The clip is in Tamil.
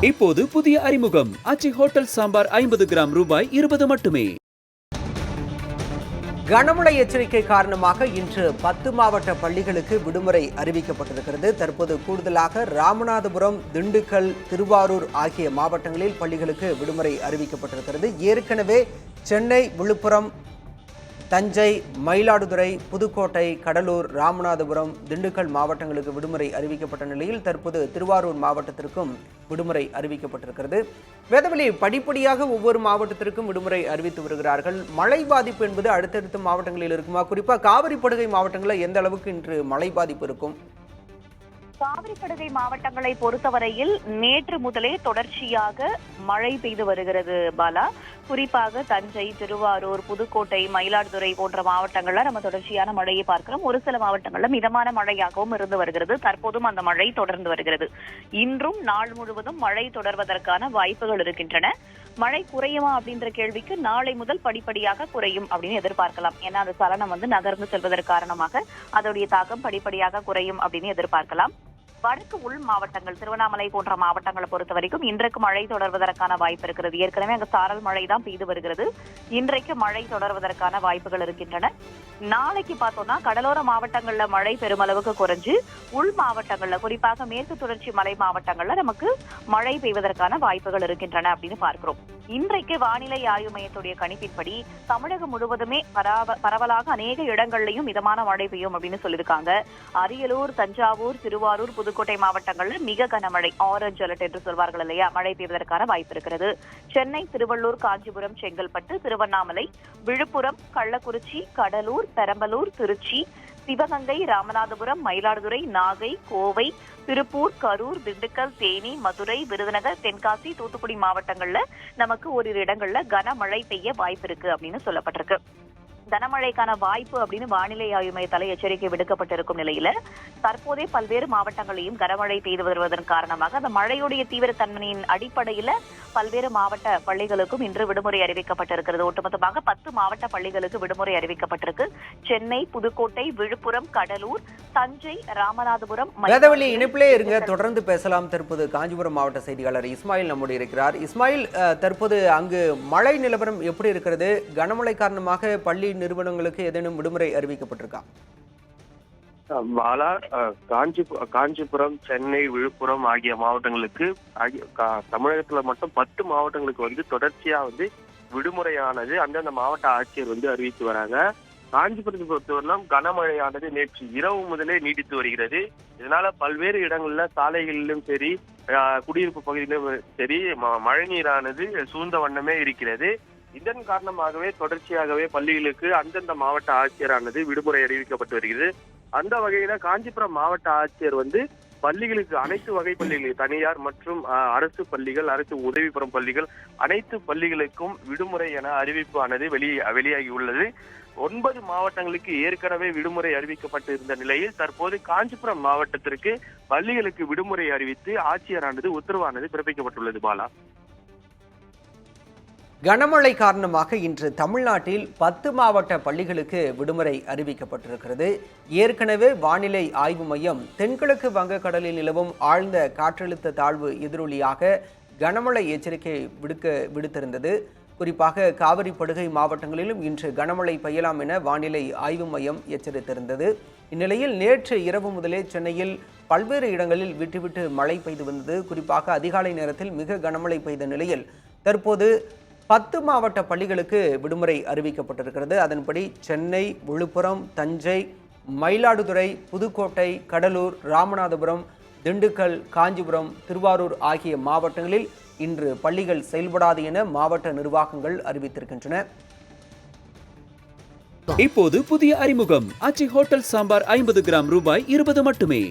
இப்போது புதிய அறிமுகம் ஆச்சி ஹோட்டல் சாம்பார் 50 கிராம் ரூபாய் 20 மட்டுமே. கனமழை எச்சரிக்கை காரணமாக இன்று 10 மாவட்ட பள்ளிகளுக்கு விடுமுறை அறிவிக்கப்பட்டிருக்கிறது. தற்போது கூடுதலாக ராமநாதபுரம், திண்டுக்கல், திருவாரூர் ஆகிய மாவட்டங்களில் பள்ளிகளுக்கு விடுமுறை அறிவிக்கப்பட்டிருக்கிறது. ஏற்கனவே சென்னை, விழுப்புரம், தஞ்சை, மயிலாடுதுறை, புதுக்கோட்டை, கடலூர், ராமநாதபுரம், திண்டுக்கல் மாவட்டங்களுக்கு விடுமுறை அறிவிக்கப்பட்ட நிலையில் தற்போது திருவாரூர் மாவட்டத்திற்கும் விடுமுறை அறிவிக்கப்பட்டிருக்கிறது. வேதவழி, படிப்படியாக ஒவ்வொரு மாவட்டத்திற்கும் விடுமுறை அறிவித்து வருகிறார்கள். மழை பாதிப்பு என்பது அடுத்தடுத்த மாவட்டங்களில் இருக்குமா? குறிப்பாக காவிரி படுகை மாவட்டங்களில் எந்த அளவுக்கு இன்று மழை பாதிப்பு இருக்கும்? காவிரி படுகை மாவட்டங்களை பொறுத்தவரையில் நேற்று முதலே தொடர்ச்சியாக மழை பெய்து வருகிறது பாலா. குறிப்பாக தஞ்சை, திருவாரூர், புதுக்கோட்டை, மயிலாடுதுறை போன்ற மாவட்டங்கள்ல நம்ம தொடர்ச்சியான மழையை பார்க்கிறோம். ஒரு சில மாவட்டங்கள்ல மிதமான மழையாகவும் இருந்து வருகிறது. தற்போதும் அந்த மழை தொடர்ந்து வருகிறது. இன்றும் நாள் முழுவதும் மழை தொடர்வதற்கான வாய்ப்புகள் இருக்கின்றன. மழை குறையுமா அப்படின்ற கேள்விக்கு நாளை முதல் படிப்படியாக குறையும் அப்படின்னு எதிர்பார்க்கலாம். ஏன்னா அந்த சலனம் நகர்ந்து செல்வதற்கு காரணமாக அதோடைய தாக்கம் படிப்படியாக குறையும் அப்படின்னு எதிர்பார்க்கலாம். வடக்கு உள் மாவட்டங்கள், திருவண்ணாமலை போன்ற மாவட்டங்களை பொறுத்த வரைக்கும் இன்றைக்கு மழை தொடர்வதற்கான வாய்ப்பு இருக்கிறது. ஏற்கனவே அங்கு சாரல் மழை தான் பெய்து வருகிறது. இன்றைக்கு மழை தொடர்வதற்கான வாய்ப்புகள் இருக்கின்றன. நாளைக்கு பார்த்தோம்னா கடலோர மாவட்டங்கள்ல மழை பெருமளவுக்கு குறைஞ்சு உள் மாவட்டங்கள்ல, குறிப்பாக மேற்கு தொடர்ச்சி மலை மாவட்டங்கள்ல நமக்கு மழை பெய்வதற்கான வாய்ப்புகள் இருக்கின்றன அப்படின்னு பார்க்கிறோம். இன்றைக்கு வானிலை ஆய்வு மையத்துடைய கணிப்பின்படி தமிழகம் முழுவதுமே பரவலாக அநேக இடங்கள்லையும் மிதமான மழை பெய்யும் அப்படின்னு சொல்லியிருக்காங்க. அரியலூர், தஞ்சாவூர், திருவாரூர், புதுக்கோட்டை மாவட்டங்கள்ல மிக கனமழை, ஆரஞ்ச் அலர்ட் என்று சொல்வார்கள் இல்லையா, மழை பெய்வதற்கான வாய்ப்பு இருக்கிறது. சென்னை, திருவள்ளூர், காஞ்சிபுரம், செங்கல்பட்டு, திருவண்ணாமலை, விழுப்புரம், கள்ளக்குறிச்சி, கடலூர், பெரம்பலூர், திருச்சி, சிவகங்கை, ராமநாதபுரம், மயிலாடுதுறை, நாகை, கோவை, திருப்பூர், கரூர், திண்டுக்கல், தேனி, மதுரை, விருதுநகர், தென்காசி, தூத்துக்குடி மாவட்டங்கள்ல நமக்கு ஓரிரு இடங்கள்ல கனமழை பெய்ய வாய்ப்பு இருக்கு அப்படின்னு சொல்லப்பட்டிருக்கு. கனமழைக்கான வாய்ப்பு அப்படின்னு வானிலை ஆய்வு மையத்தால் எச்சரிக்கை விடுக்கப்பட்டிருக்கும் நிலையில தற்போதே பல்வேறு மாவட்டங்களையும் கனமழை பெய்து வருவதன் காரணமாக அந்த மழையுடைய தீவிரத்தன்மையின் அடிப்படையில பல்வேறு மாவட்ட பள்ளிகளுக்கும் இன்று விடுமுறை அறிவிக்கப்பட்டிருக்கிறது. ஒட்டுமொத்தமாக 10 மாவட்ட பள்ளிகளுக்கு விடுமுறை அறிவிக்கப்பட்டிருக்கு. சென்னை, புதுக்கோட்டை, விழுப்புரம், கடலூர், தஞ்சை, ராமநாதபுரம். வேதவழி, இணைப்பிலே இருங்க, தொடர்ந்து பேசலாம். தற்போது காஞ்சிபுரம் மாவட்ட செய்தியாளர் இஸ்மாயில் நம்முடைய இருக்கிறார். இஸ்மாயில், தற்போது அங்கு மழை நிலவரம் எப்படி இருக்கிறது? கனமழை காரணமாக பள்ளி நிறுவனங்களுக்கு ஏதேனும் விடுமுறை அறிவிக்கப்பட்டிருக்கா? பாலா, காஞ்சிபுரம், சென்னை, விழுப்புரம் ஆகிய மாவட்டங்களுக்கு, தமிழகத்துல மட்டும் 10 மாவட்டங்களுக்கு தொடர்ச்சியா விடுமுறையானது அந்தந்த மாவட்ட ஆட்சியர் அறிவித்து வராங்க. காஞ்சிபுரத்தை பொறுத்தவரையிலும் கனமழையானது நேற்று இரவு முதலே நீடித்து வருகிறது. இதனால பல்வேறு இடங்கள்ல, சாலைகளிலும் சரி, குடியிருப்பு பகுதியிலும் சரி, மழை நீரானது சூழ்ந்த வண்ணமே இருக்கிறது. இதன் காரணமாகவே தொடர்ச்சியாகவே பள்ளிகளுக்கு அந்தந்த மாவட்ட ஆட்சியரானது விடுமுறை அறிவிக்கப்பட்டு வருகிறது. அந்த வகையில காஞ்சிபுரம் மாவட்ட ஆட்சியர் பள்ளிகளுக்கு, அனைத்து வகை பள்ளிகள், தனியார் மற்றும் அரசு பள்ளிகள், அரசு உதவி பெறும் பள்ளிகள், அனைத்து பள்ளிகளுக்கும் விடுமுறை என அறிவிப்பு ஆனது வெளியாகி உள்ளது. 9 மாவட்டங்களுக்கு ஏற்கனவே விடுமுறை அறிவிக்கப்பட்டு இருந்த நிலையில் தற்போது காஞ்சிபுரம் மாவட்டத்திற்கு பள்ளிகளுக்கு விடுமுறை அறிவித்து ஆட்சியரானது உத்தரவானது பிறப்பிக்கப்பட்டுள்ளது. பாலா, கனமழை காரணமாக இன்று தமிழ்நாட்டில் 10 மாவட்ட பள்ளிகளுக்கு விடுமுறை அறிவிக்கப்பட்டிருக்கிறது. ஏற்கனவே வானிலை ஆய்வு மையம் தென்கிழக்கு வங்கக்கடலில் நிலவும் ஆழ்ந்த காற்றழுத்த தாழ்வு எதிரொலியாக கனமழை எச்சரிக்கை விடுத்திருந்தது. குறிப்பாக காவிரி படுகை மாவட்டங்களிலும் இன்று கனமழை பெய்யலாம் என வானிலை ஆய்வு மையம் எச்சரித்திருந்தது. இந்நிலையில் நேற்று இரவு முதலே சென்னையில் பல்வேறு இடங்களில் விட்டு மழை பெய்து வந்தது. குறிப்பாக அதிகாலை நேரத்தில் மிக கனமழை பெய்த நிலையில் தற்போது 10 மாவட்ட பள்ளிகளுக்கு விடுமுறை அறிவிக்கப்பட்டிருக்கிறது. அதன்படி சென்னை, விழுப்புரம், தஞ்சை, மயிலாடுதுறை, புதுக்கோட்டை, கடலூர், ராமநாதபுரம், திண்டுக்கல், காஞ்சிபுரம், திருவாரூர் ஆகிய மாவட்டங்களில் இன்று பள்ளிகள் செயல்படாது என மாவட்ட நிர்வாகங்கள் அறிவித்திருக்கின்றன. இப்போது புதிய அறிமுகம் ஆச்சி ஹோட்டல் சாம்பார் 50 கிராம் ரூபாய் 20 மட்டுமே.